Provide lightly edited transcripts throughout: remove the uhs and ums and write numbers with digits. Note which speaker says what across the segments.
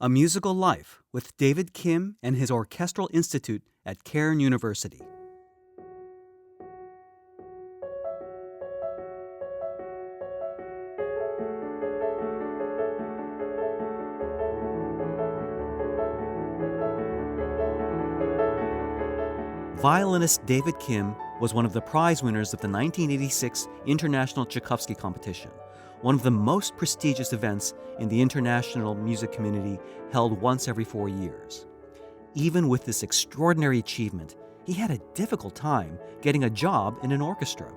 Speaker 1: A Musical Life with David Kim and his Orchestral Institute at Cairn University. Violinist David Kim was one of the prize winners of the 1986 International Tchaikovsky Competition, one of the most prestigious events in the international music community held once every 4 years. Even with this extraordinary achievement, he had a difficult time getting a job in an orchestra.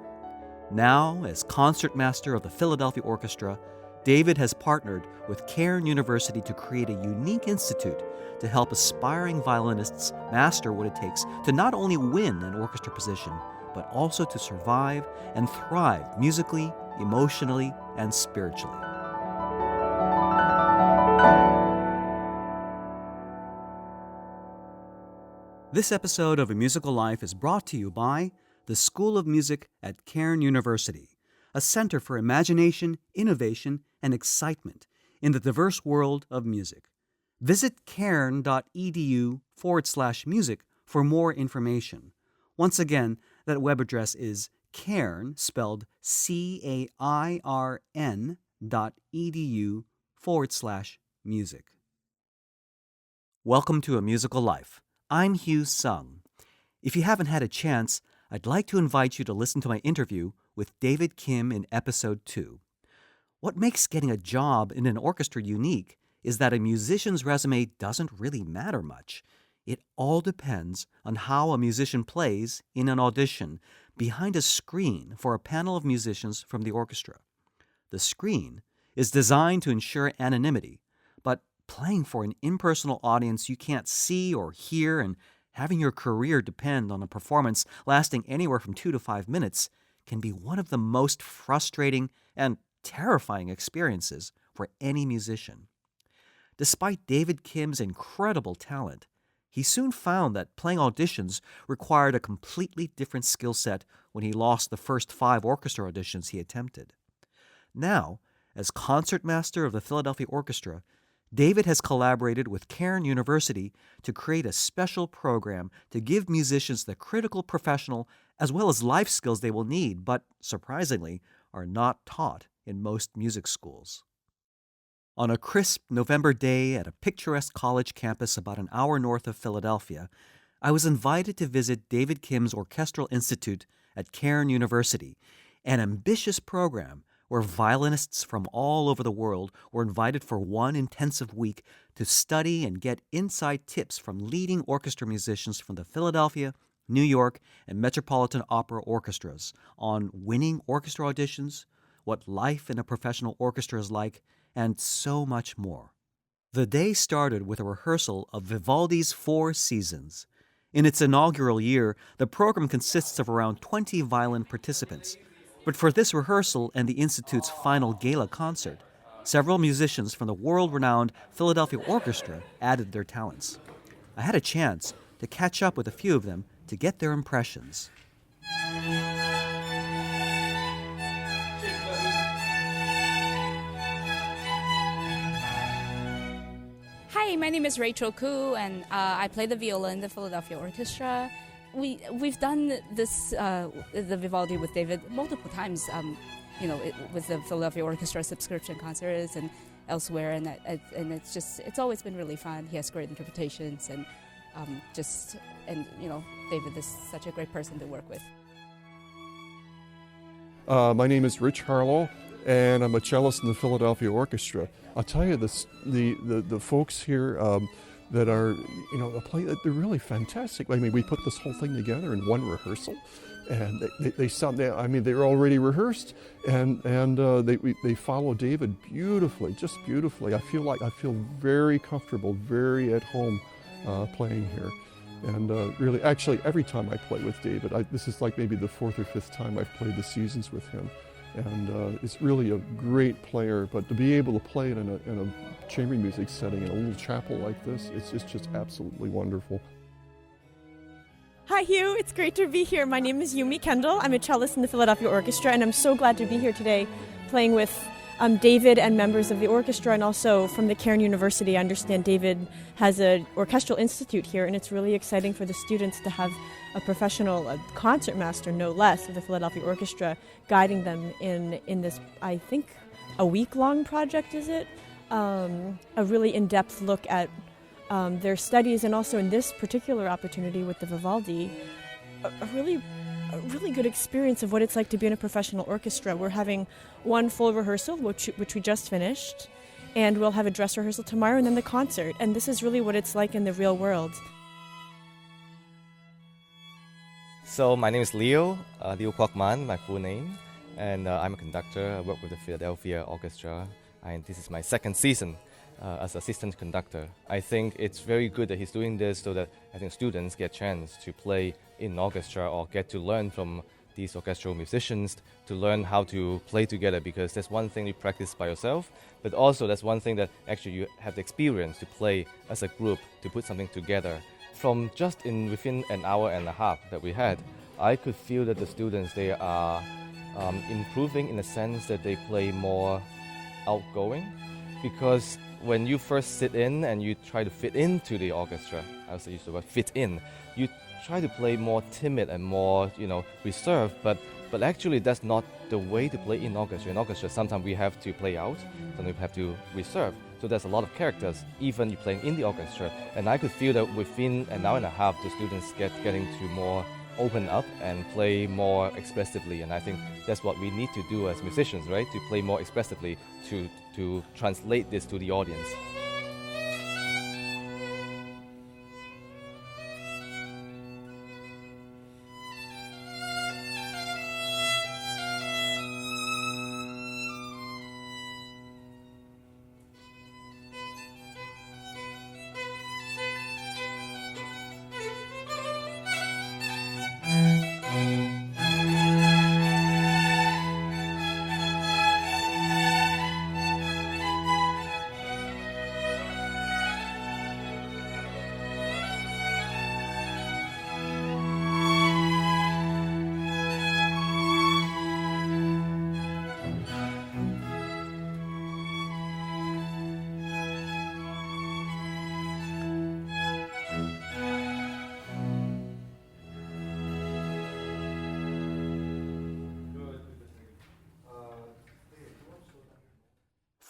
Speaker 1: Now, as concertmaster of the Philadelphia Orchestra, David has partnered with Cairn University to create a unique institute to help aspiring violinists master what it takes to not only win an orchestra position, but also to survive and thrive musically, emotionally, and spiritually. This episode of A Musical Life is brought to you by the School of Music at Cairn University, a center for imagination, innovation, and excitement in the diverse world of music. Visit cairn.edu/music for more information. Once again, that web address is Cairn, spelled CAIRN.edu/music. Welcome to A Musical Life. I'm Hugh Sung. If you haven't had a chance, I'd like to invite you to listen to my interview with David Kim in Episode 2. What makes getting a job in an orchestra unique is that a musician's resume doesn't really matter much. It all depends on how a musician plays in an audition behind a screen for a panel of musicians from the orchestra. The screen is designed to ensure anonymity, but playing for an impersonal audience you can't see or hear and having your career depend on a performance lasting anywhere from 2 to 5 minutes can be one of the most frustrating and terrifying experiences for any musician. Despite David Kim's incredible talent, he soon found that playing auditions required a completely different skill set when he lost the first 5 orchestra auditions he attempted. Now, as concertmaster of the Philadelphia Orchestra, David has collaborated with Cairn University to create a special program to give musicians the critical professional as well as life skills they will need, but surprisingly, are not taught in most music schools. On a crisp November day at a picturesque college campus about an hour north of Philadelphia, I was invited to visit David Kim's Orchestral Institute at Cairn University, an ambitious program where violinists from all over the world were invited for one intensive week to study and get inside tips from leading orchestra musicians from the Philadelphia, New York, and Metropolitan Opera orchestras on winning orchestra auditions, what life in a professional orchestra is like, and so much more. The day started with a rehearsal of Vivaldi's 4 Seasons. In its inaugural year, the program consists of around 20 violin participants. But for this rehearsal and the Institute's final gala concert, several musicians from the world-renowned Philadelphia Orchestra added their talents. I had a chance to catch up with a few of them to get their impressions.
Speaker 2: Hi, my name is Rachel Koo, and I play the viola in the Philadelphia Orchestra. We've done this the Vivaldi with David multiple times, with the Philadelphia Orchestra subscription concerts and elsewhere, and it's always been really fun. He has great interpretations, and David is such a great person to work with.
Speaker 3: My name is Rich Harlow, and I'm a cellist in the Philadelphia Orchestra. I'll tell you this: the folks here that are, they're really fantastic. I mean, we put this whole thing together in one rehearsal, and they sound. They're already rehearsed, and they follow David beautifully, just beautifully. I feel very comfortable, very at home playing here. And really, actually, every time I play with David, this is like maybe the 4th or 5th time I've played the Seasons with him. And it's really a great player, but to be able to play it in a chamber music setting in a little chapel like this, it's just absolutely wonderful.
Speaker 4: Hi Hugh, it's great to be here. My name is Yumi Kendall. I'm a cellist in the Philadelphia Orchestra, and I'm so glad to be here today playing with David and members of the orchestra, and also from the Cairn University. I understand David has an orchestral institute here, and it's really exciting for the students to have a professional concertmaster, no less, of the Philadelphia Orchestra guiding them in this, I think, a week-long project, is it? A really in-depth look at their studies, and also in this particular opportunity with the Vivaldi, a really good experience of what it's like to be in a professional orchestra. We're having one full rehearsal, which we just finished, and we'll have a dress rehearsal tomorrow and then the concert. And this is really what it's like in the real world.
Speaker 5: So my name is Leo Kwokman, my full name, and I'm a conductor. I work with the Philadelphia Orchestra, and this is my second season as assistant conductor. I think it's very good that he's doing this so that I think students get a chance to play in orchestra or get to learn from these orchestral musicians to learn how to play together, because that's one thing you practice by yourself, but also that's one thing that actually you have the experience to play as a group, to put something together. From just within an hour and a half that we had, I could feel that the students, they are improving in the sense that they play more outgoing, because when you first sit in and you try to fit into the orchestra, I also use the word fit in, you try to play more timid and more, reserved, but actually that's not the way to play in orchestra. In orchestra, sometimes we have to play out, sometimes we have to reserve. So there's a lot of characters, even you playing in the orchestra. And I could feel that within an hour and a half, the students getting to more open up and play more expressively. And I think that's what we need to do as musicians, right? To play more expressively, to translate this to the audience.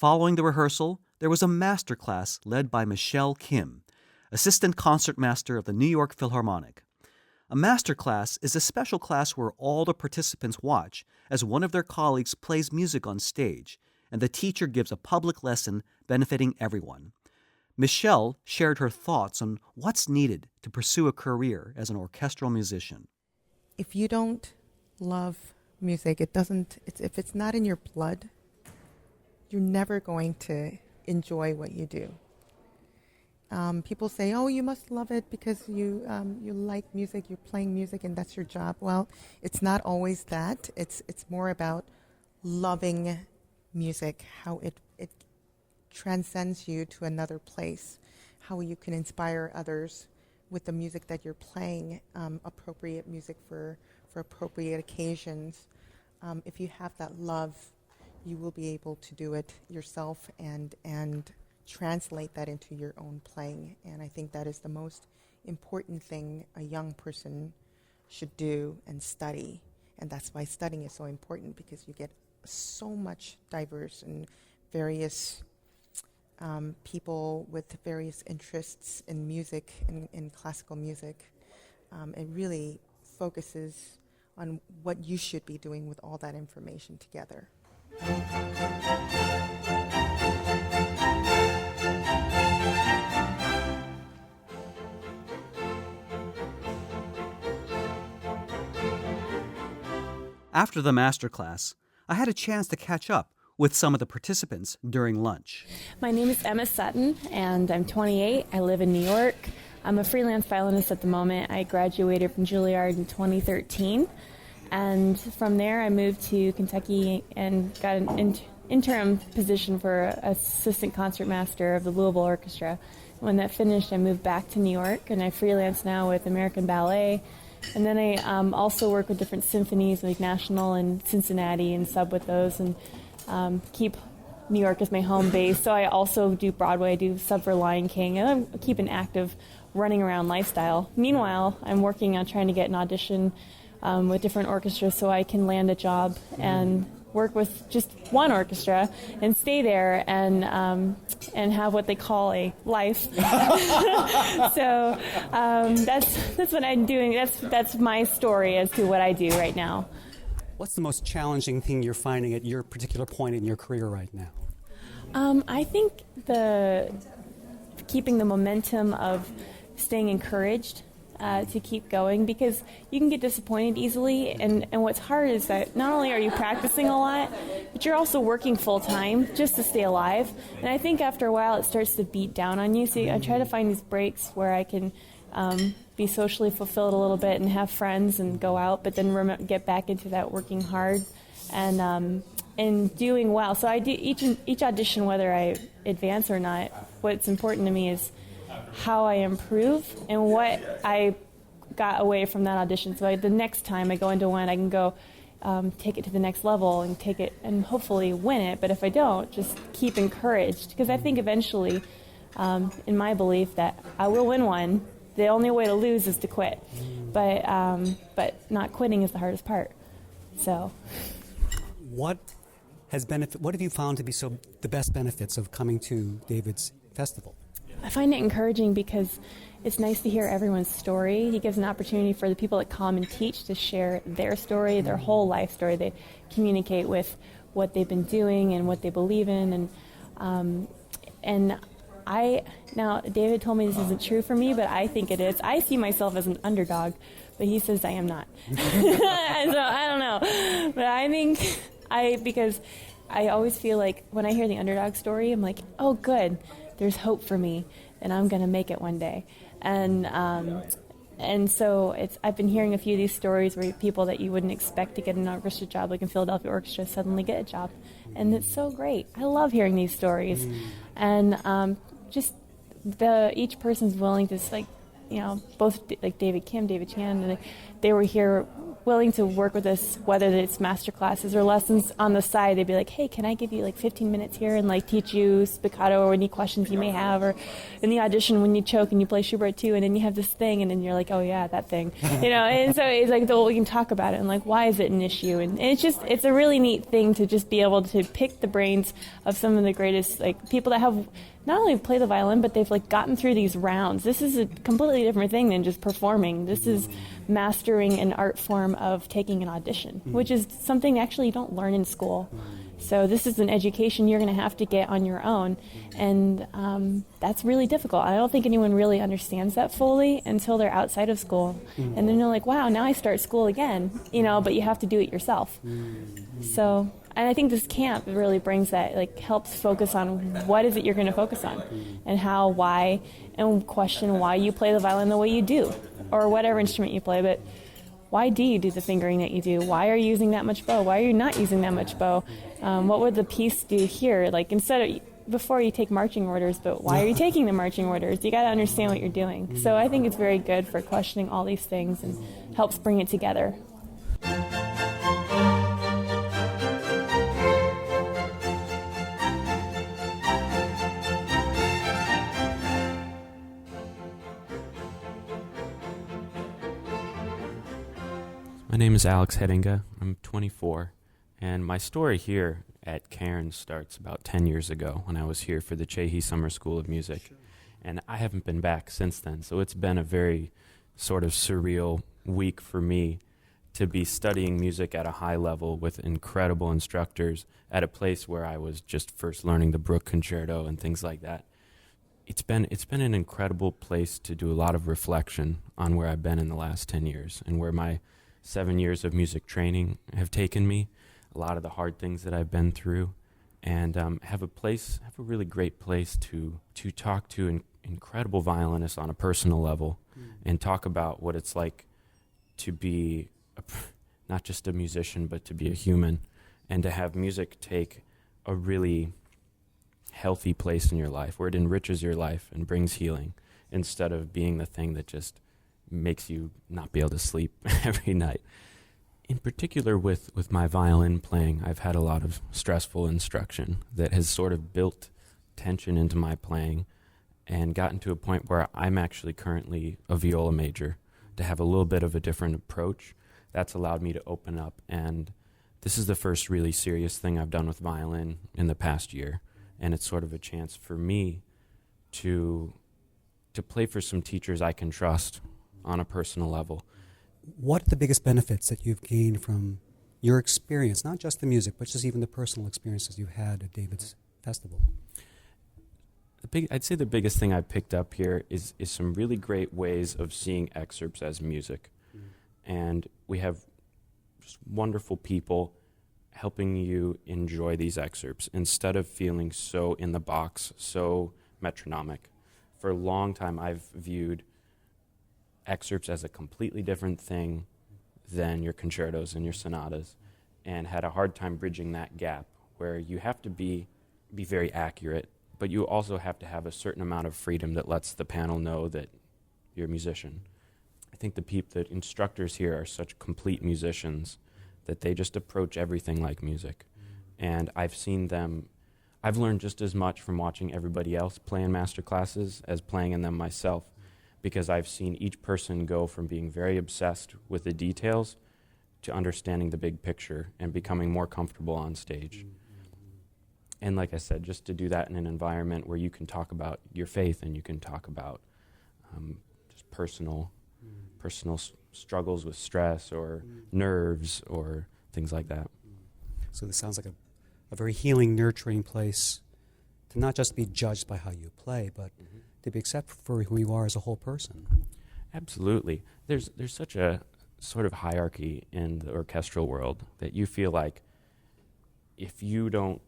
Speaker 1: Following the rehearsal, there was a master class led by Michelle Kim, assistant concertmaster of the New York Philharmonic. A master class is a special class where all the participants watch as one of their colleagues plays music on stage, and the teacher gives a public lesson benefiting everyone. Michelle shared her thoughts on what's needed to pursue a career as an orchestral musician.
Speaker 6: If you don't love music, if it's not in your blood, you're never going to enjoy what you do. People say, "Oh, you must love it because you like music, you're playing music, and that's your job." Well, it's not always that. It's more about loving music, how it transcends you to another place, how you can inspire others with the music that you're playing, appropriate music for appropriate occasions. If you have that love, you will be able to do it yourself and translate that into your own playing. And I think that is the most important thing a young person should do and study. And that's why studying is so important, because you get so much diverse and various people with various interests in music, in classical music. It really focuses on what you should be doing with all that information together.
Speaker 1: After the master class, I had a chance to catch up with some of the participants during lunch.
Speaker 7: My name is Emma Sutton, and I'm 28. I live in New York. I'm a freelance violinist at the moment. I graduated from Juilliard in 2013. And from there, I moved to Kentucky and got an interim position for assistant concertmaster of the Louisville Orchestra. When that finished, I moved back to New York, and I freelance now with American Ballet. And then I also work with different symphonies like National and Cincinnati and sub with those, and keep New York is my home base, so I also do Broadway. I do sub for Lion King, and I keep an active running around lifestyle. Meanwhile, I'm working on trying to get an audition with different orchestras so I can land a job and work with just one orchestra and stay there and have what they call a life. So that's what I'm doing. That's my story as to what I do right now.
Speaker 8: What's the most challenging thing you're finding at your particular point in your career right now?
Speaker 7: I think keeping the momentum of staying encouraged to keep going, because you can get disappointed easily, and what's hard is that not only are you practicing a lot, but you're also working full-time just to stay alive, and I think after a while it starts to beat down on you, so I try to find these breaks where I can be socially fulfilled a little bit and have friends and go out, but then get back into that working hard and doing well. So I do each audition, whether I advance or not, what's important to me is how I improve and what I got away from that audition. So the next time I go into one, I can go take it to the next level and take it and hopefully win it. But if I don't, just keep encouraged, because I think eventually, in my belief, that I will win one. The only way to lose is to quit. But not quitting is the hardest part. So,
Speaker 8: What have you found to be the best benefits of coming to David's festival?
Speaker 7: I find it encouraging because it's nice to hear everyone's story. He gives an opportunity for the people that come and teach to share their story, their whole life story. They communicate with what they've been doing and what they believe in. Now David told me this isn't true for me, but I think it is. I see myself as an underdog, but he says I am not. So I don't know. But I think because I always feel like when I hear the underdog story, I'm like, oh, good. There's hope for me, and I'm going to make it one day. And so I've been hearing a few of these stories where people that you wouldn't expect to get an orchestra job, like in Philadelphia Orchestra, suddenly get a job. And it's so great. I love hearing these stories. And just each person's willing to, both like David Kim, David Chan, and they were here willing to work with us, whether it's master classes or lessons on the side. They'd be like, hey, can I give you 15 minutes here and teach you spiccato or any questions you may have, or in the audition when you choke and you play Schubert too, and then you have this thing, and then you're like, oh yeah, that thing, and so it's like, we can talk about it, and why is it an issue, and it's a really neat thing to just be able to pick the brains of some of the greatest people that have not only play the violin, but they've gotten through these rounds. This is a completely different thing than just performing. This is mastering an art form of taking an audition, which is something actually you don't learn in school. So this is an education you're going to have to get on your own, and that's really difficult. I don't think anyone really understands that fully until they're outside of school, and then they're like, wow, now I start school again, but you have to do it yourself. So, and I think this camp really brings that, helps focus on what is it you're going to focus on, and how, why, and question why you play the violin the way you do, or whatever instrument you play, but why do you do the fingering that you do? Why are you using that much bow? Why are you not using that much bow? What would the piece do here? Instead of, before you take marching orders, but why are you taking the marching orders? You got to understand what you're doing. So I think it's very good for questioning all these things and helps bring it together.
Speaker 9: My name is Alex Hedinga. I'm 24, and my story here at Cairn starts about 10 years ago when I was here for the Chehi Summer School of Music. Sure. And I haven't been back since then, so it's been a very sort of surreal week for me to be studying music at a high level with incredible instructors at a place where I was just first learning the Bruch Concerto and things like that. It's been an incredible place to do a lot of reflection on where I've been in the last 10 years and where my 7 years of music training have taken me, a lot of the hard things that I've been through, and have a really great place to talk to incredible violinists on a personal level, and talk about what it's like to be not just a musician, but to be a human, and to have music take a really healthy place in your life, where it enriches your life and brings healing, instead of being the thing that just makes you not be able to sleep every night. In particular with my violin playing, I've had a lot of stressful instruction that has sort of built tension into my playing and gotten to a point where I'm actually currently a viola major to have a little bit of a different approach. That's allowed me to open up, and this is the first really serious thing I've done with violin in the past year, and it's sort of a chance for me to play for some teachers I can trust on a personal level.
Speaker 8: What are the biggest benefits that you've gained from your experience, not just the music, but just even the personal experiences you've had at David's festival?
Speaker 9: I'd say the biggest thing I picked up here is some really great ways of seeing excerpts as music. And we have just wonderful people helping you enjoy these excerpts instead of feeling so in the box, so metronomic. For a long time, I've viewed excerpts as a completely different thing than your concertos and your sonatas, and had a hard time bridging that gap where you have to be very accurate, but you also have to have a certain amount of freedom that lets the panel know that you're a musician. I think the instructors here are such complete musicians that they just approach everything like music. And I've learned just as much from watching everybody else play in master classes as playing in them myself, because I've seen each person go from being very obsessed with the details to understanding the big picture and becoming more comfortable on stage. And like I said, just to do that in an environment where you can talk about your faith and you can talk about just personal struggles with stress or nerves or things like that.
Speaker 8: So this sounds like a very healing, nurturing place to not just be judged by how you play, but to be accepted for who you are as a whole person.
Speaker 9: Absolutely. There's such a sort of hierarchy in the orchestral world that you feel like if you don't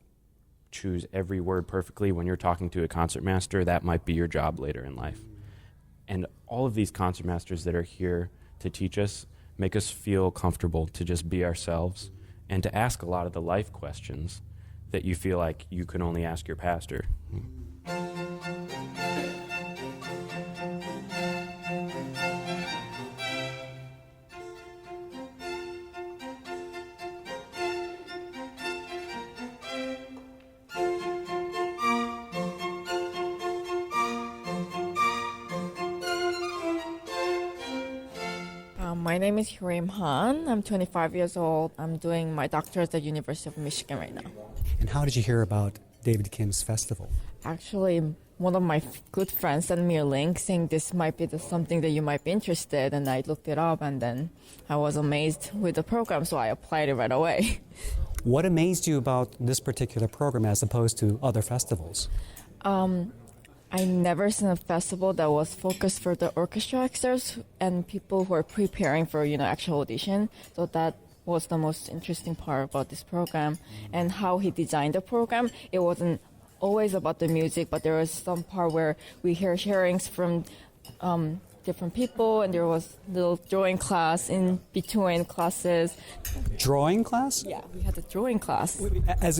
Speaker 9: choose every word perfectly when you're talking to a concertmaster, that might be your job later in life. And all of these concertmasters that are here to teach us make us feel comfortable to just be ourselves and to ask a lot of the life questions that you feel like you can only ask your pastor.
Speaker 10: My name is Hugh Han. I'm 25 years old. I'm doing my doctorate at the University of Michigan right now.
Speaker 8: And how did you hear about David Kim's festival?
Speaker 10: Actually, one of my good friends sent me a link saying this might be something that you might be interested in, and I looked it up, and then I was amazed with the program, so I applied it right away.
Speaker 8: What amazed you about this particular program as opposed to other festivals?
Speaker 10: I never seen a festival that was focused for the orchestra excerpts and people who are preparing for, actual audition. So that was the most interesting part about this program, and how he designed the program. It wasn't always about the music, but there was some part where we hear sharings from different people, and there was little drawing class in between classes.
Speaker 8: Drawing class?
Speaker 10: Yeah, we had a drawing class.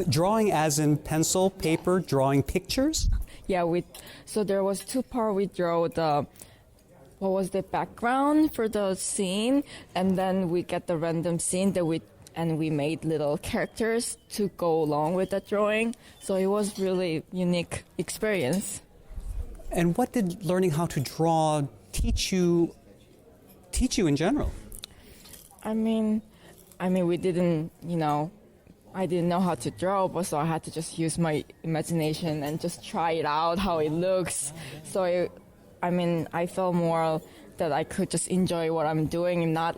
Speaker 8: Drawing as in pencil, paper, drawing pictures?
Speaker 10: Yeah, so there was two parts. We draw what was the background for the scene, and then we get the random scene that we made little characters to go along with that drawing. So it was really unique experience.
Speaker 8: And what did learning how to draw teach you in general?
Speaker 10: I mean, we didn't, I didn't know how to draw, but so I had to just use my imagination and just try it out, how it looks. So, I felt more that I could just enjoy what I'm doing and not,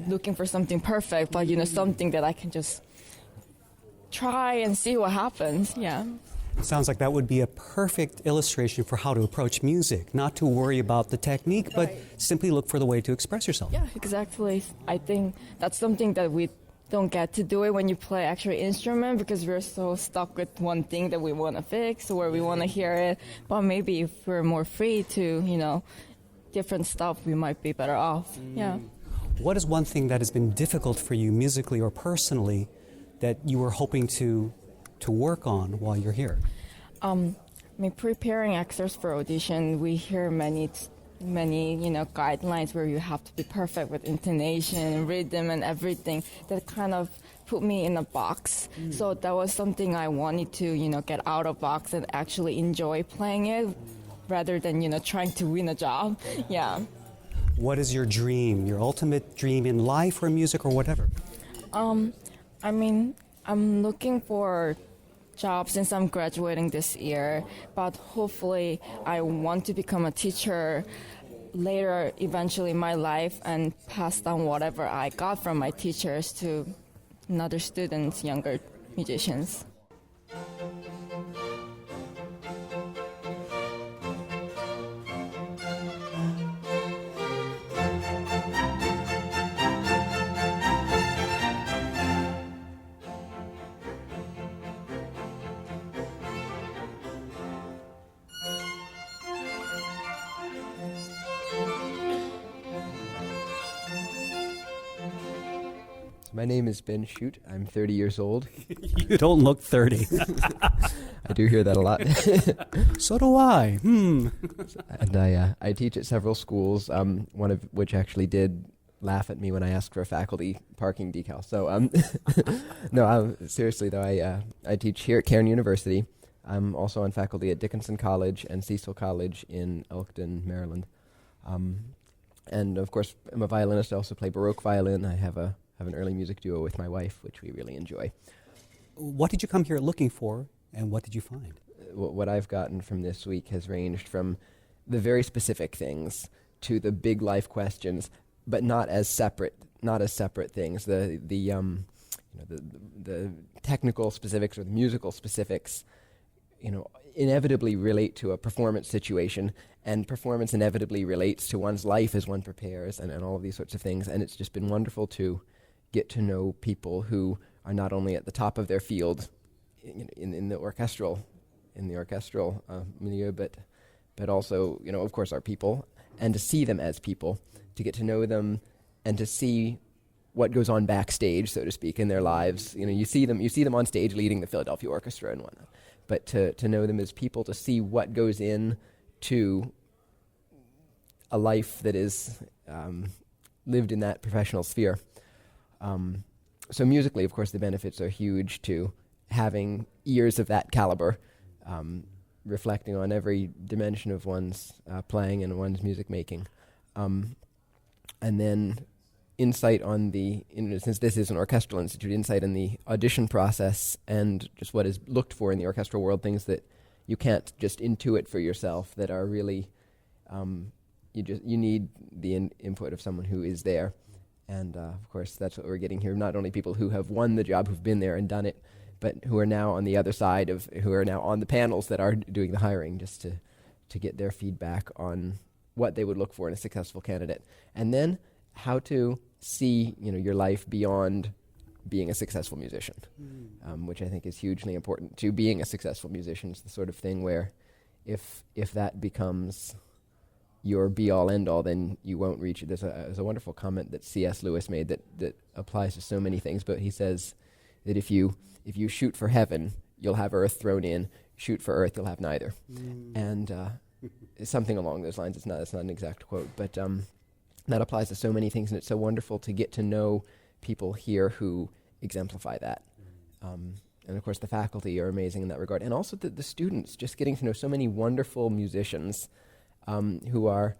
Speaker 10: looking for something perfect, but, something that I can just try and see what happens. Yeah.
Speaker 8: Sounds like that would be a perfect illustration for how to approach music, not to worry about the technique, but simply look for the way to express yourself.
Speaker 10: Yeah, exactly. I think that's something that we don't get to do it when you play actual instrument, because we're so stuck with one thing that we want to fix or we want to hear it. But maybe if we're more free to, different stuff, we might be better off. Yeah.
Speaker 8: What is one thing that has been difficult for you musically or personally that you were hoping to work on while you're here?
Speaker 10: Preparing excerpts for audition, we hear many many, guidelines where you have to be perfect with intonation, rhythm, and everything. That kind of put me in a box. So that was something I wanted to, get out of box and actually enjoy playing it rather than, trying to win a job. Yeah.
Speaker 8: What is your dream, your ultimate dream in life or music or whatever?
Speaker 10: I'm looking for job since I'm graduating this year, but hopefully I want to become a teacher later, eventually in my life, and pass down whatever I got from my teachers to another students, younger musicians.
Speaker 11: My name is Ben Shute. I'm 30 years old.
Speaker 8: You don't look 30.
Speaker 11: I do hear that a lot.
Speaker 8: So do I.
Speaker 11: And I teach at several schools, one of which actually did laugh at me when I asked for a faculty parking decal. So, no, seriously though, I teach here at Cairn University. I'm also on faculty at Dickinson College and Cecil College in Elkton, Maryland. And of course, I'm a violinist. I also play Baroque violin. I have an early music duo with my wife, which we really enjoy.
Speaker 8: What did you come here looking for, and what did you find?
Speaker 11: What I've gotten from this week has ranged from the very specific things to the big life questions, but not as separate things. The technical specifics or the musical specifics, inevitably relate to a performance situation, and performance inevitably relates to one's life as one prepares, and all of these sorts of things. And it's just been wonderful to get to know people who are not only at the top of their field in the orchestral milieu, but also, of course, are people, and to see them as people, to get to know them, and to see what goes on backstage, so to speak, in their lives. You see them on stage leading the Philadelphia Orchestra and whatnot, but to know them as people, to see what goes in to a life that is lived in that professional sphere. So musically, of course, the benefits are huge to having ears of that caliber, reflecting on every dimension of one's playing and one's music making. And then insight on since this is an orchestral institute, insight in the audition process and just what is looked for in the orchestral world, things that you can't just intuit for yourself, that are really, you need the input of someone who is there. And of course, that's what we're getting here. Not only people who have won the job, who've been there and done it, but who are now on the other side who are now on the panels that are doing the hiring, just to get their feedback on what they would look for in a successful candidate. And then how to see, your life beyond being a successful musician, which I think is hugely important to being a successful musician. It's the sort of thing where if that becomes your be-all, end-all, then you won't reach it. There's a wonderful comment that C.S. Lewis made that applies to so many things, but he says that if you shoot for heaven, you'll have earth thrown in. Shoot for earth, you'll have neither. And something along those lines. It's not an exact quote, but that applies to so many things, and it's so wonderful to get to know people here who exemplify that. And of course, the faculty are amazing in that regard, and also the students. Just getting to know so many wonderful musicians who are,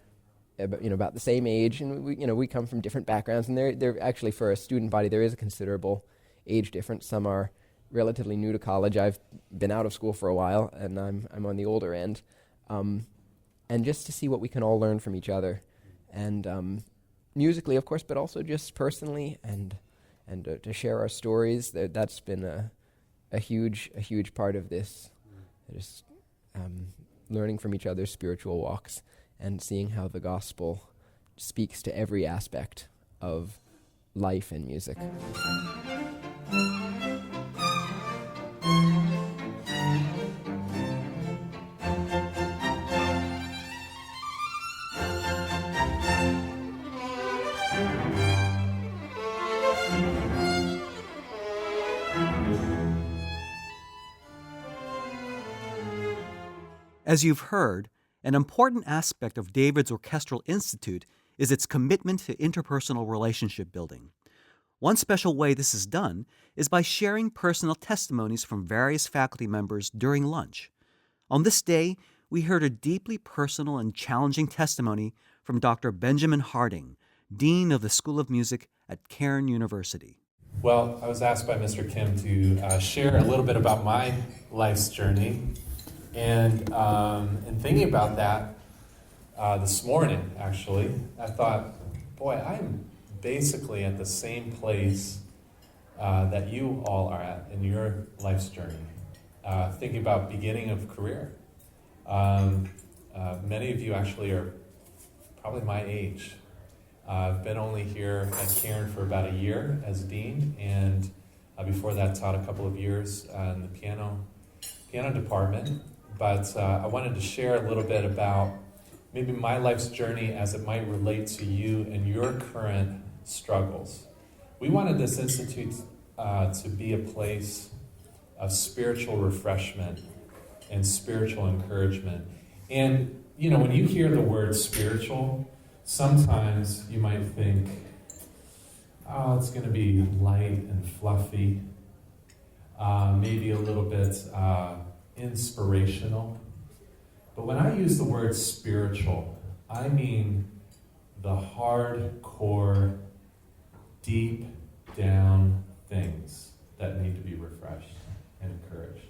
Speaker 11: about the same age, and we come from different backgrounds, and they're actually, for a student body, there is a considerable age difference. Some are relatively new to college. I've been out of school for a while, and I'm on the older end, and just to see what we can all learn from each other, and musically, of course, but also just personally, and to share our stories. That's been a huge part of this. Just learning from each other's spiritual walks and seeing how the gospel speaks to every aspect of life and music.
Speaker 1: As you've heard, An important aspect of David's Orchestral Institute is its commitment to interpersonal relationship building. One special way this is done is by sharing personal testimonies from various faculty members during lunch. On this day, we heard a deeply personal and challenging testimony from Dr. Benjamin Harding, Dean of the School of Music at Cairn University.
Speaker 12: Well, I was asked by Mr. Kim to share a little bit about my life's journey. And in thinking about that this morning, actually, I thought, boy, I'm basically at the same place that you all are at in your life's journey. Thinking about beginning of career. Many of you actually are probably my age. I've been only here at Cairn for about a year as dean, and before that taught a couple of years in the piano department. But I wanted to share a little bit about maybe my life's journey as it might relate to you and your current struggles. We wanted this institute to be a place of spiritual refreshment and spiritual encouragement. And, you know, when you hear the word spiritual, sometimes you might think, oh, it's going to be light and fluffy, maybe a little bit inspirational. But when I use the word spiritual, I mean the hardcore, deep down things that need to be refreshed and encouraged.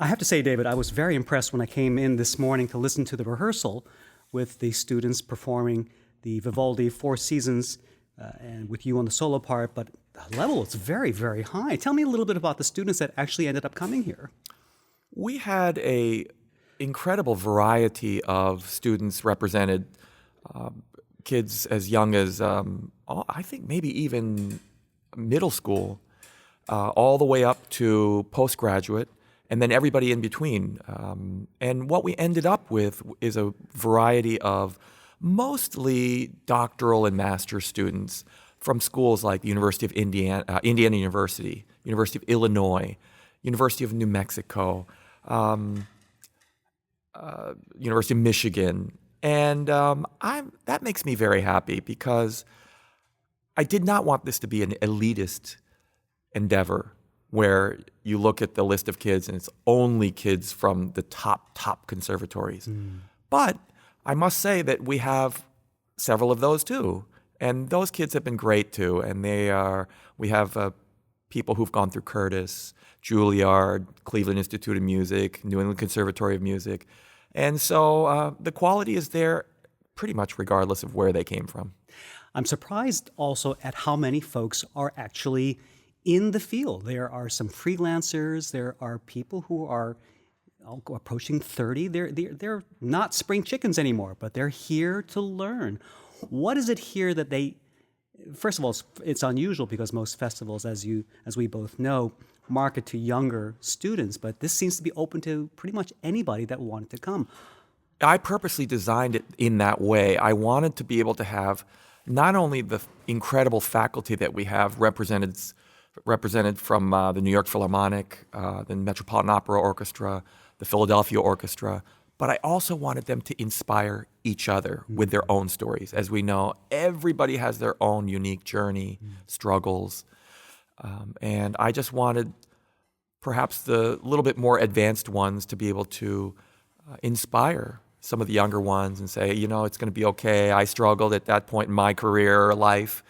Speaker 8: I have to say, David, I was very impressed when I came in this morning to listen to the rehearsal with the students performing the Vivaldi Four Seasons and with you on the solo part, but the level is very, very high. Tell me a little bit about the students that actually ended up coming here.
Speaker 13: We had a incredible variety of students represented, kids as young as, I think maybe even middle school, all the way up to postgraduate, and then everybody in between. And what we ended up with is a variety of mostly doctoral and master's students from schools like the University of Indiana University, University of Illinois, University of New Mexico, University of Michigan. And that makes me very happy because I did not want this to be an elitist endeavor where you look at the list of kids and it's only kids from the top conservatories. But I must say that we have several of those too. And those kids have been great too. And we have people who've gone through Curtis, Juilliard, Cleveland Institute of Music, New England Conservatory of Music. And so the quality is there pretty much regardless of where they came from.
Speaker 8: I'm surprised also at how many folks are actually in the field. There are some freelancers. There are people who are approaching 30. They're not spring chickens anymore, but they're here to learn. What is it here that they? First of all, it's unusual because most festivals, as we both know, market to younger students. But this seems to be open to pretty much anybody that wanted to come.
Speaker 13: I purposely designed it in that way. I wanted to be able to have not only the incredible faculty that we have represented from the New York Philharmonic, the Metropolitan Opera Orchestra, the Philadelphia Orchestra, but I also wanted them to inspire each other with their own stories. As we know, everybody has their own unique journey, struggles, and I just wanted perhaps the little bit more advanced ones to be able to inspire some of the younger ones and say, you know, it's going to be okay. I struggled at that point in my career or life.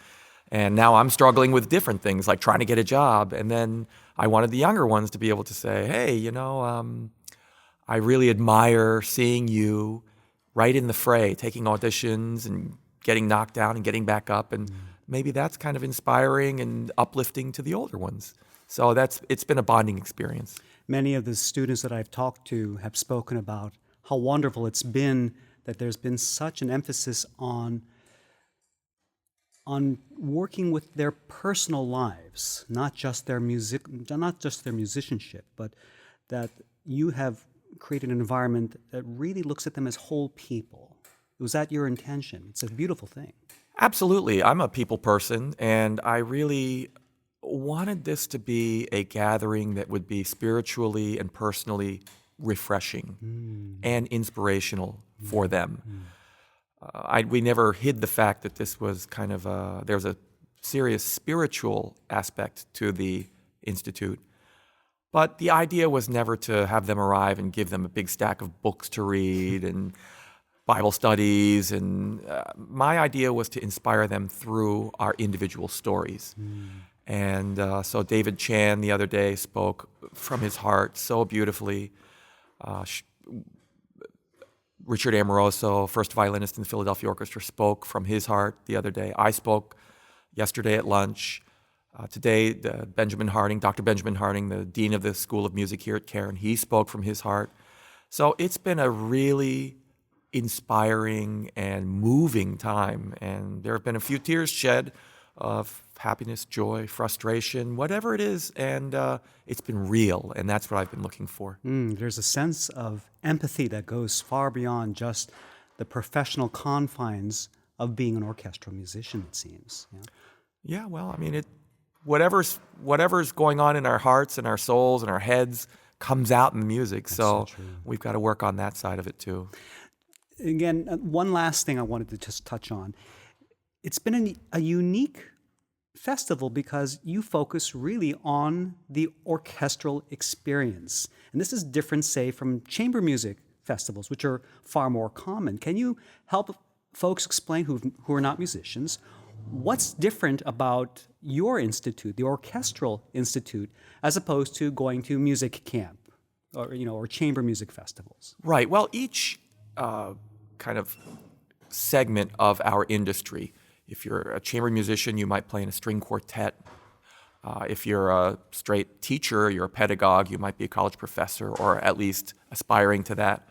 Speaker 13: And now I'm struggling with different things like trying to get a job. And then I wanted the younger ones to be able to say, hey, you know, I really admire seeing you right in the fray, taking auditions and getting knocked down and getting back up. And maybe that's kind of inspiring and uplifting to the older ones. So it's been a bonding experience.
Speaker 8: Many of the students that I've talked to have spoken about how wonderful it's been that there's been such an emphasis on on working with their personal lives, not just their musicianship, but that you have created an environment that really looks at them as whole people. Was that your intention? It's a beautiful thing.
Speaker 13: Absolutely. I'm a people person, and I really wanted this to be a gathering that would be spiritually and personally refreshing and inspirational for them. We never hid the fact that this was kind of there's a serious spiritual aspect to the Institute. But the idea was never to have them arrive and give them a big stack of books to read and Bible studies. And my idea was to inspire them through our individual stories. And so David Chan the other day spoke from his heart so beautifully. Richard Amoroso, first violinist in the Philadelphia Orchestra, spoke from his heart the other day. I spoke yesterday at lunch. Today, Dr. Benjamin Harding, the Dean of the School of Music here at Cairn, he spoke from his heart. So it's been a really inspiring and moving time. And there have been a few tears shed of happiness, joy, frustration, whatever it is. And it's been real. And that's what I've been looking for.
Speaker 8: There's a sense of empathy that goes far beyond just the professional confines of being an orchestral musician, it seems.
Speaker 13: Yeah, well, I mean, whatever's going on in our hearts and our souls and our heads comes out in the music. So we've got to work on that side of it too.
Speaker 8: Again, one last thing I wanted to just touch on. It's been a unique festival because you focus really on the orchestral experience. And this is different, say, from chamber music festivals, which are far more common. Can you help folks explain who are not musicians what's different about your institute, the Orchestral Institute, as opposed to going to music camp or chamber music festivals?
Speaker 13: Right. Well, each kind of segment of our industry, if you're a chamber musician, you might play in a string quartet. If you're a straight teacher, you're a pedagogue, you might be a college professor or at least aspiring to that.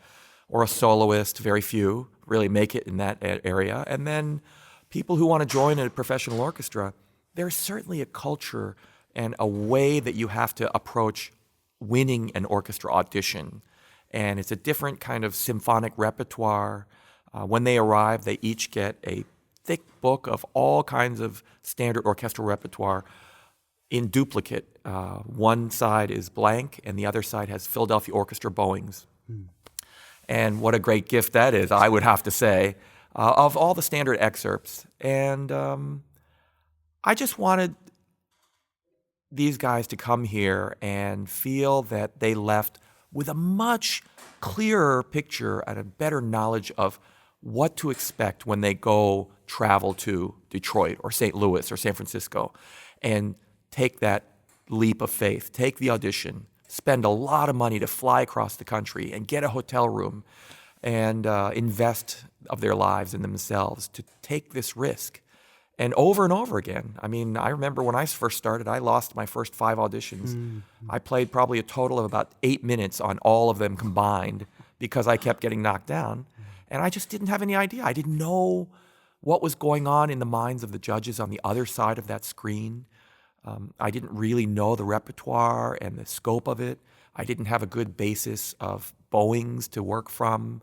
Speaker 13: Or a soloist, very few really make it in that area. And then people who want to join a professional orchestra, there's certainly a culture and a way that you have to approach winning an orchestra audition. And it's a different kind of symphonic repertoire. When they arrive, they each get a thick book of all kinds of standard orchestral repertoire in duplicate. One side is blank, and the other side has Philadelphia Orchestra bowings. And what a great gift that is, I would have to say, of all the standard excerpts. And I just wanted these guys to come here and feel that they left with a much clearer picture and a better knowledge of what to expect when they go travel to Detroit or St. Louis or San Francisco and take that leap of faith, take the audition, spend a lot of money to fly across the country and get a hotel room and invest of their lives in themselves to take this risk. And over again. I mean, I remember when I first started, I lost my first 5 auditions. I played probably a total of about 8 minutes on all of them combined because I kept getting knocked down. And I just didn't have any idea. I didn't know what was going on in the minds of the judges on the other side of that screen. I didn't really know the repertoire and the scope of it. I didn't have a good basis of bowings to work from.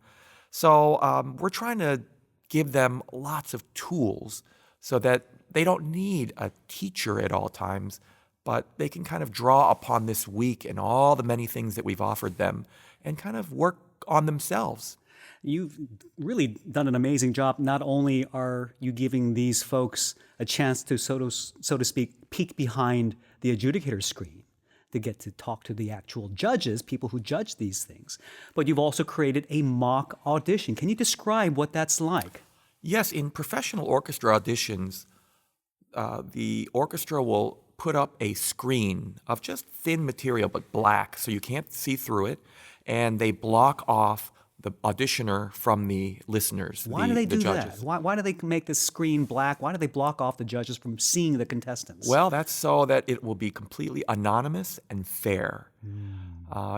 Speaker 13: So we're trying to give them lots of tools so that they don't need a teacher at all times, but they can kind of draw upon this week and all the many things that we've offered them and kind of work on themselves.
Speaker 8: You've really done an amazing job. Not only are you giving these folks a chance to, so to speak, peek behind the adjudicator's screen to get to talk to the actual judges, people who judge these things, but you've also created a mock audition. Can you describe what that's like?
Speaker 13: Yes, in professional orchestra auditions, the orchestra will put up a screen of just thin material but black, so you can't see through it, and they block off the auditioner from the listeners,
Speaker 8: Why do they do
Speaker 13: judges.
Speaker 8: that? Why do they make the screen black? Why do they block off the judges from seeing the contestants?
Speaker 13: Well, that's so that it will be completely anonymous and fair.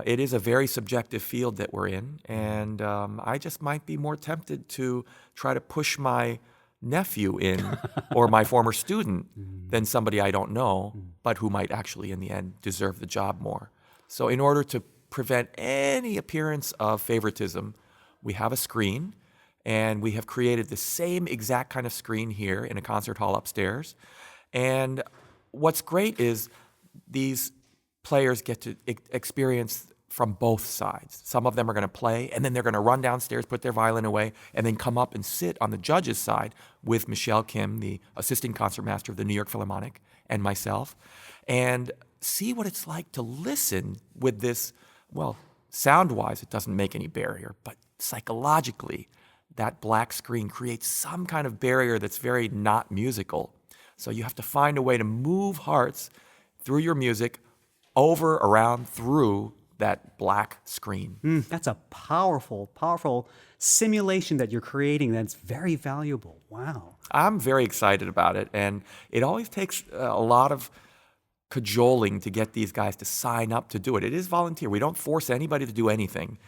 Speaker 13: It is a very subjective field that we're in, and I just might be more tempted to try to push my nephew in or my former student than somebody I don't know, but who might actually in the end deserve the job more. So in order to prevent any appearance of favoritism, we have a screen, and we have created the same exact kind of screen here in a concert hall upstairs. And what's great is these players get to experience from both sides. Some of them are going to play, and then they're going to run downstairs, put their violin away, and then come up and sit on the judge's side with Michelle Kim, the assistant concertmaster of the New York Philharmonic, and myself, and see what it's like to listen with this, well, sound-wise, it doesn't make any barrier, but psychologically, that black screen creates some kind of barrier that's very not musical. So you have to find a way to move hearts through your music, over, around, through that black screen.
Speaker 8: That's a powerful, powerful simulation that you're creating that's very valuable. Wow.
Speaker 13: I'm very excited about it, and it always takes a lot of cajoling to get these guys to sign up to do it. It is volunteer. We don't force anybody to do anything.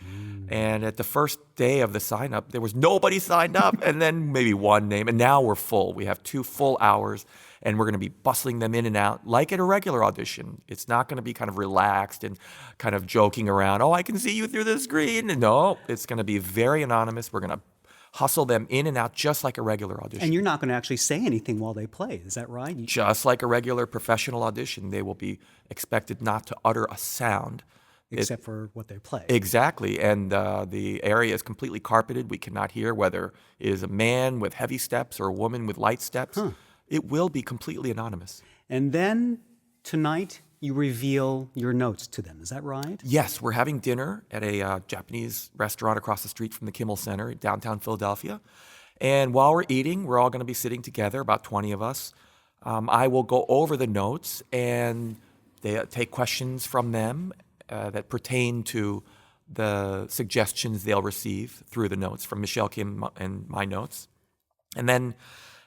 Speaker 13: And at the first day of the sign up, there was nobody signed up, and then maybe one name, and now we're full. We have 2 full hours, and we're going to be bustling them in and out like at a regular audition. It's not going to be kind of relaxed and kind of joking around. Oh, I can see you through the screen. No, it's going to be very anonymous. We're going to hustle them in and out just like a regular audition.
Speaker 8: And you're not going to actually say anything while they play. Is that right?
Speaker 13: Just like a regular professional audition, they will be expected not to utter a sound.
Speaker 8: Except for what they play.
Speaker 13: Exactly. And the area is completely carpeted. We cannot hear whether it is a man with heavy steps or a woman with light steps. It will be completely anonymous.
Speaker 8: And then tonight, you reveal your notes to them. Is that right?
Speaker 13: Yes, we're having dinner at a Japanese restaurant across the street from the Kimmel Center in downtown Philadelphia. And while we're eating, we're all going to be sitting together, about 20 of us. I will go over the notes, and they take questions from them that pertain to the suggestions they'll receive through the notes from Michelle Kim and my notes. And then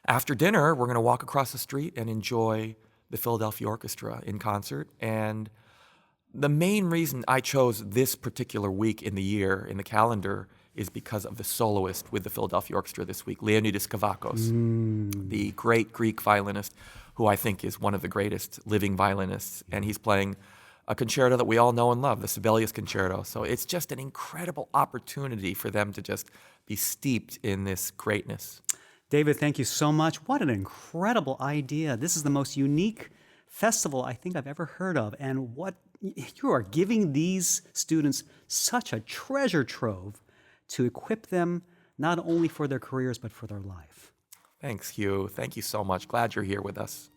Speaker 13: after dinner, we're going to walk across the street and enjoy the Philadelphia Orchestra in concert. And the main reason I chose this particular week in the year, in the calendar, is because of the soloist with the Philadelphia Orchestra this week, Leonidas Kavakos, the great Greek violinist, who I think is one of the greatest living violinists. And he's playing a concerto that we all know and love, the Sibelius Concerto. So it's just an incredible opportunity for them to just be steeped in this greatness.
Speaker 8: David, thank you so much. What an incredible idea. This is the most unique festival I think I've ever heard of. And what you are giving these students such a treasure trove to equip them not only for their careers, but for their life.
Speaker 13: Thanks, Hugh. Thank you so much. Glad you're here with us.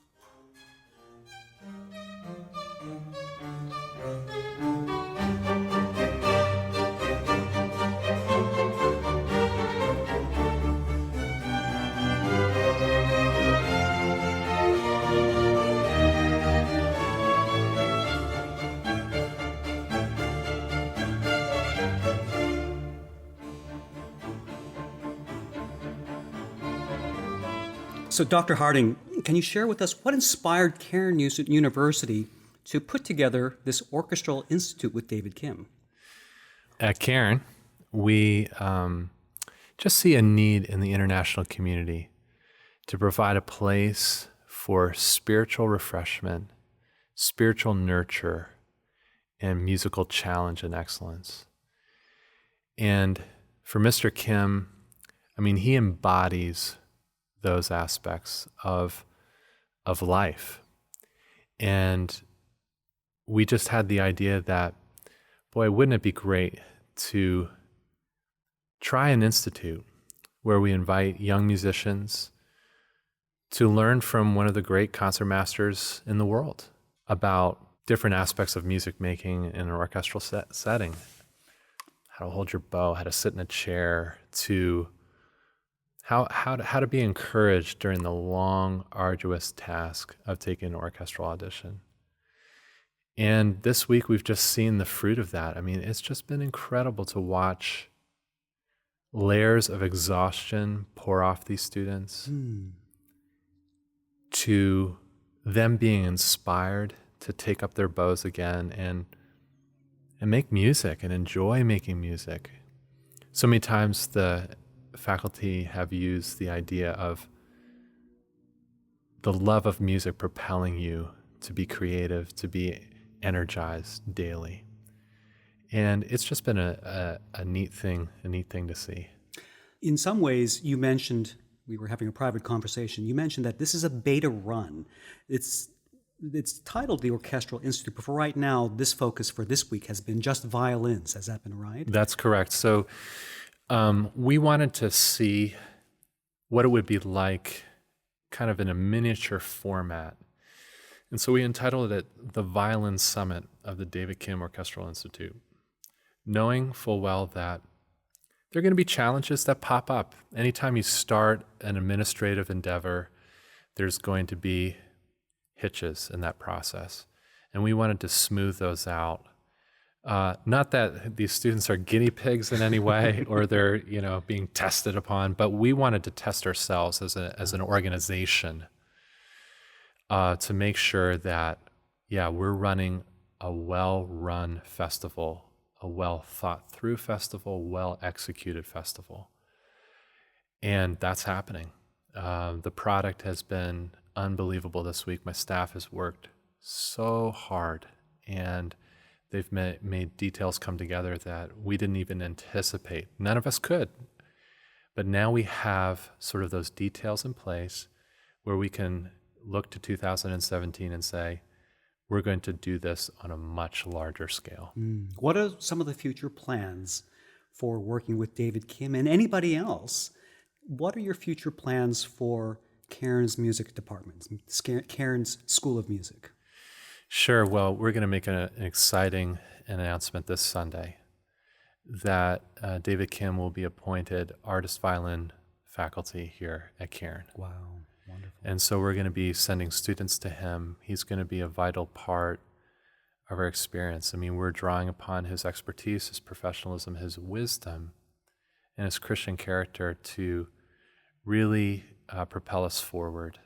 Speaker 8: So, Dr. Harding, can you share with us what inspired Cairn University to put together this Orchestral Institute with David Kim?
Speaker 14: At Cairn, we just see a need in the international community to provide a place for spiritual refreshment, spiritual nurture, and musical challenge and excellence. And for Mr. Kim, I mean, he embodies those aspects of life. And we just had the idea that, boy, wouldn't it be great to try an institute where we invite young musicians to learn from one of the great concertmasters in the world about different aspects of music making in an orchestral setting. How to hold your bow, how to sit in a chair, to how to be encouraged during the long, arduous task of taking an orchestral audition. And this week, we've just seen the fruit of that. I mean, it's just been incredible to watch layers of exhaustion pour off these students, to them being inspired to take up their bows again and make music and enjoy making music. So many times the faculty have used the idea of the love of music propelling you to be creative, to be energized daily. And it's just been a neat thing to see.
Speaker 8: In some ways, you mentioned, we were having a private conversation, you mentioned that this is a beta run. It's titled the Orchestral Institute, but for right now, this focus for this week has been just violins. Has that been right?
Speaker 14: That's correct. So we wanted to see what it would be like kind of in a miniature format. And so we entitled it The Violin Summit of the David Kim Orchestral Institute, knowing full well that there are going to be challenges that pop up. Anytime you start an administrative endeavor, there's going to be hitches in that process. And we wanted to smooth those out. Not that these students are guinea pigs in any way or they're being tested upon, but we wanted to test ourselves as an organization to make sure that, we're running a well-run festival, a well-thought-through festival, well-executed festival. And that's happening. The product has been unbelievable this week. My staff has worked so hard, and they've made details come together that we didn't even anticipate. None of us could. But now we have sort of those details in place where we can look to 2017 and say, we're going to do this on a much larger scale.
Speaker 8: What are some of the future plans for working with David Kim and anybody else? What are your future plans for Cairn's music department, Cairn's School of Music?
Speaker 14: Sure. Well, we're going to make an exciting announcement this Sunday that David Kim will be appointed artist violin faculty here at Cairn.
Speaker 8: Wow. Wonderful.
Speaker 14: And so we're going to be sending students to him. He's going to be a vital part of our experience. I mean, we're drawing upon his expertise, his professionalism, his wisdom, and his Christian character to really propel us forward.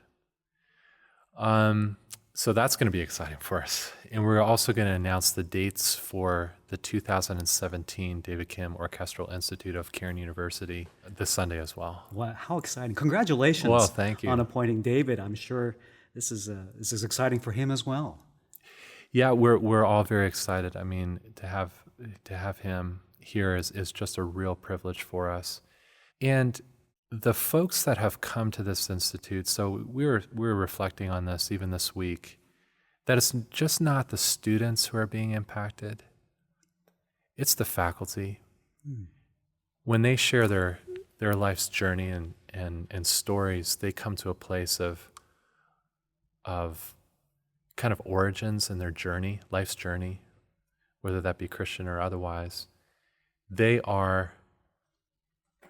Speaker 14: So that's going to be exciting for us. And we're also going to announce the dates for the 2017 David Kim Orchestral Institute of Cairn University this Sunday as well.
Speaker 8: Wow, how exciting. Congratulations.
Speaker 14: Well, thank you.
Speaker 8: On appointing David. I'm sure this is exciting for him as well.
Speaker 14: Yeah, we're all very excited. I mean, to have him here is just a real privilege for us. And the folks that have come to this institute, so we're reflecting on this even this week, that it's just not the students who are being impacted, it's the faculty. When they share their life's journey and stories, they come to a place of kind of origins in their journey, life's journey, whether that be Christian or otherwise. They are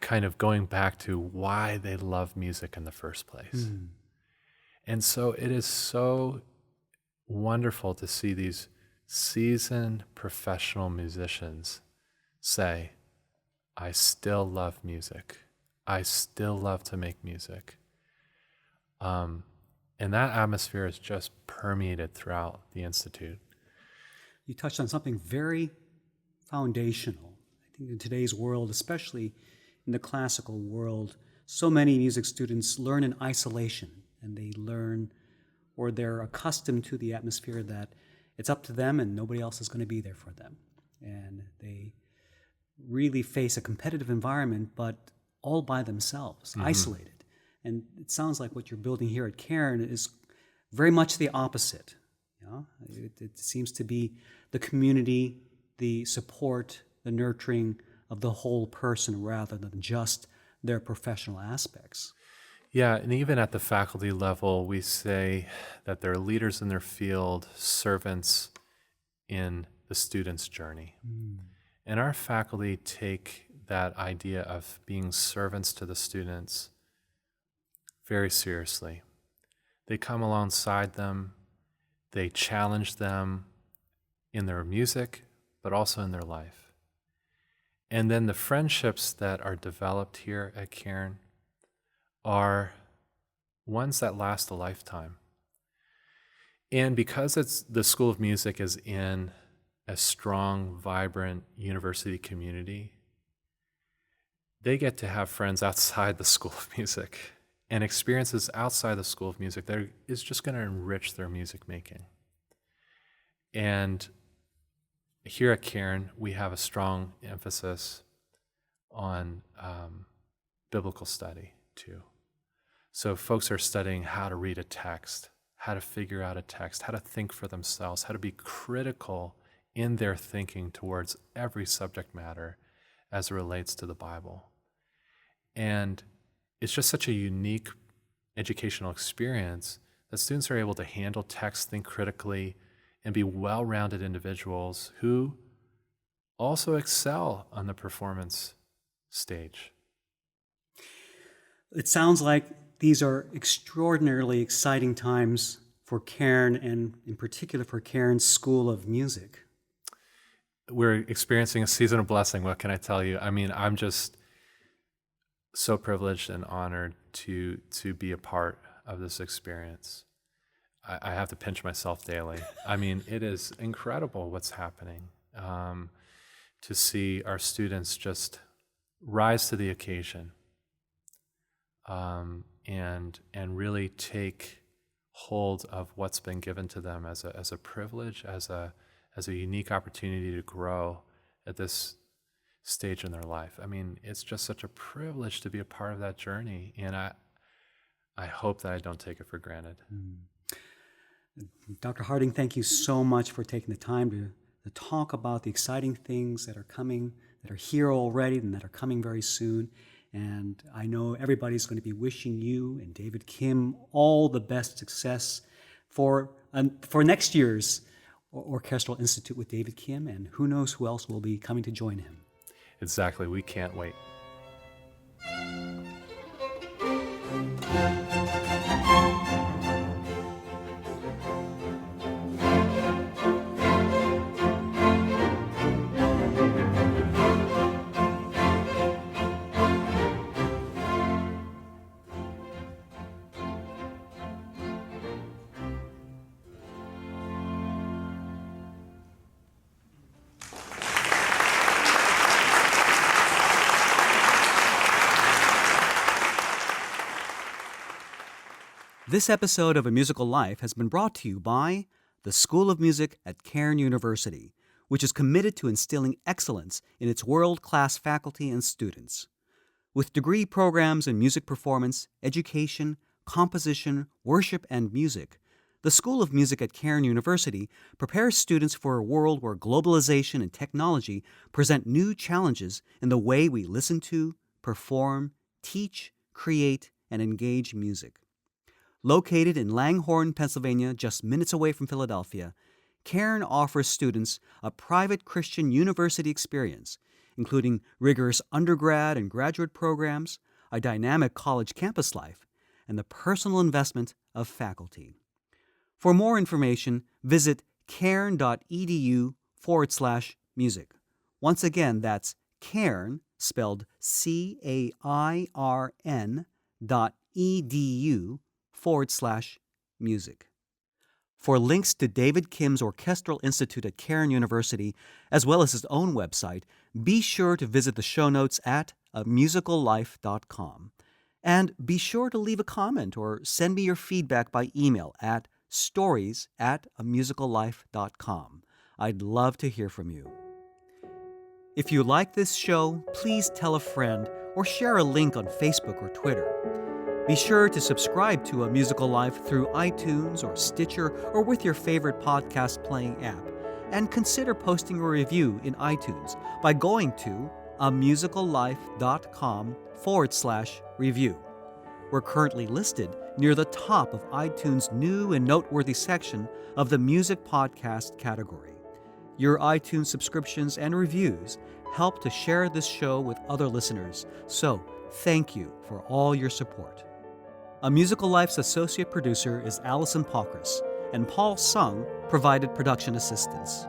Speaker 14: kind of going back to why they love music in the first place. And so it is so wonderful to see these seasoned professional musicians say, I still love music. I still love to make music. And that atmosphere is just permeated throughout the Institute.
Speaker 8: You touched on something very foundational. I think in today's world, especially in the classical world, so many music students learn in isolation, and they learn, or they're accustomed to the atmosphere that it's up to them and nobody else is going to be there for them. And they really face a competitive environment, but all by themselves, isolated. And it sounds like what you're building here at Cairn is very much the opposite. It seems to be the community, the support, the nurturing of the whole person rather than just their professional aspects.
Speaker 14: Yeah, and even at the faculty level, we say that they're leaders in their field, servants in the student's journey. And our faculty take that idea of being servants to the students very seriously. They come alongside them, they challenge them in their music, but also in their life. And then the friendships that are developed here at Cairn are ones that last a lifetime. And because the School of Music is in a strong, vibrant university community, they get to have friends outside the School of Music. and experiences outside the School of Music that is just going to enrich their music making. And here at Cairn, we have a strong emphasis on biblical study too. So folks are studying how to read a text, how to figure out a text, how to think for themselves, how to be critical in their thinking towards every subject matter as it relates to the Bible. And it's just such a unique educational experience that students are able to handle text, think critically, and be well-rounded individuals who also excel on the performance stage.
Speaker 8: It sounds like these are extraordinarily exciting times for Cairn, and in particular for Cairn's School of Music.
Speaker 14: We're experiencing a season of blessing. What can I tell you? I mean, I'm just so privileged and honored to be a part of this experience. I have to pinch myself daily. I mean, it is incredible what's happening. To see our students just rise to the occasion, and really take hold of what's been given to them as a privilege, as a unique opportunity to grow at this stage in their life. I mean, it's just such a privilege to be a part of that journey, and I hope that I don't take it for granted.
Speaker 8: Dr. Harding, thank you so much for taking the time to talk about the exciting things that are coming, that are here already and that are coming very soon. And I know everybody's going to be wishing you and David Kim all the best success for next year's Orchestral Institute with David Kim, and who knows who else will be coming to join him.
Speaker 14: Exactly. We can't wait.
Speaker 1: This episode of A Musical Life has been brought to you by the School of Music at Cairn University, which is committed to instilling excellence in its world-class faculty and students. With degree programs in music performance, education, composition, worship, and music, the School of Music at Cairn University prepares students for a world where globalization and technology present new challenges in the way we listen to, perform, teach, create, and engage music. Located in Langhorne, Pennsylvania, just minutes away from Philadelphia, Cairn offers students a private Christian university experience, including rigorous undergrad and graduate programs, a dynamic college campus life, and the personal investment of faculty. For more information, visit cairn.edu/music. Once again, that's Cairn, spelled CAIRN.edu/music. For links to David Kim's Orchestral Institute at Cairn University, as well as his own website, be sure to visit the show notes at amusicallife.com. And be sure to leave a comment or send me your feedback by email at stories@amusicallife.com. I'd love to hear from you. If you like this show, please tell a friend or share a link on Facebook or Twitter. Be sure to subscribe to A Musical Life through iTunes or Stitcher or with your favorite podcast playing app. And consider posting a review in iTunes by going to amusicallife.com/review. We're currently listed near the top of iTunes' new and noteworthy section of the music podcast category. Your iTunes subscriptions and reviews help to share this show with other listeners, so thank you for all your support. A Musical Life's associate producer is Allison Pokris, and Paul Sung provided production assistance.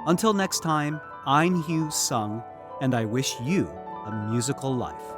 Speaker 1: Until next time, I'm Hugh Sung, and I wish you a musical life.